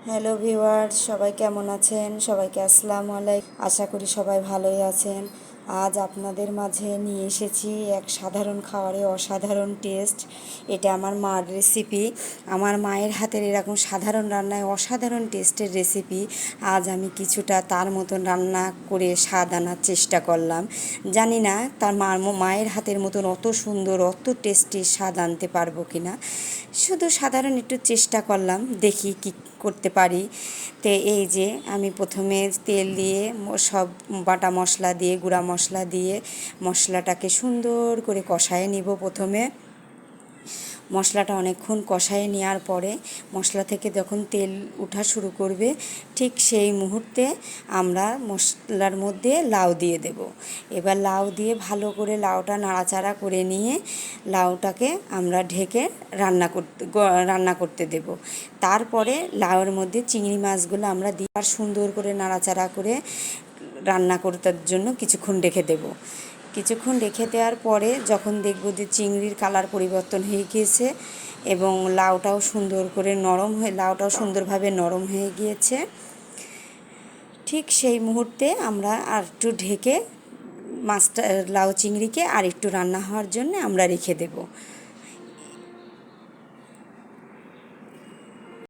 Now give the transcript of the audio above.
Hello viewers, সবাই কেমন আছেন? সবাইকে আসসালামু আলাইকুম। আশা করি সবাই ভালোই আছেন। আজ আপনাদের মাঝে নিয়ে এসেছি এক সাধারণ খাবারে অসাধারণ টেস্ট। এটা আমার মার রেসিপি। আমার মায়ের হাতের এরকম সাধারণ রান্নায় অসাধারণ টেস্টের রেসিপি আজ আমি কিছুটা তার মতন রান্না করে স্বাদ আনার চেষ্টা করলাম। জানি না তার মায়ের হাতের মতন অত সুন্দর অত টেস্টি স্বাদ আনতে পারবো কি না। শুধু সাধারণ একটু চেষ্টা করলাম, দেখি কি করতে পারি। তো এই যে আমি প্রথমে তেল দিয়ে সব বাটা মশলা দিয়ে গুঁড়া মশলা দিয়ে মশলাটাকে সুন্দর করে কষায় নিব। প্রথমে মশলাটা অনেকক্ষণ কষায় নেওয়ার পরে মশলা থেকে যখন তেল ওঠা শুরু করবে ঠিক সেই মুহূর্তে আমরা মশলার মধ্যে লাউ দিয়ে দেব। এবার লাউ দিয়ে ভালো করে লাউটা নাড়াচাড়া করে নিয়ে লাউটাকে আমরা ঢেকে রান্না করতে দেব। তারপরে লাউয়ের মধ্যে চিংড়ি মাছগুলো আমরা দিয়ে আর সুন্দর করে নাড়াচাড়া করে রান্না করতে জন্য কিছুক্ষণ রেখে দেব। কিছুক্ষণ রেখে দেওয়ার পরে যখন দেখব যে চিংড়ির কালার পরিবর্তন হয়ে গিয়েছে এবং লাউটাও সুন্দরভাবে নরম হয়ে গিয়েছে, ঠিক সেই মুহূর্তে আমরা আর একটু ঢেকে মাছটা লাউ চিংড়িকে আর একটু রান্না হওয়ার জন্য আমরা রেখে দেব।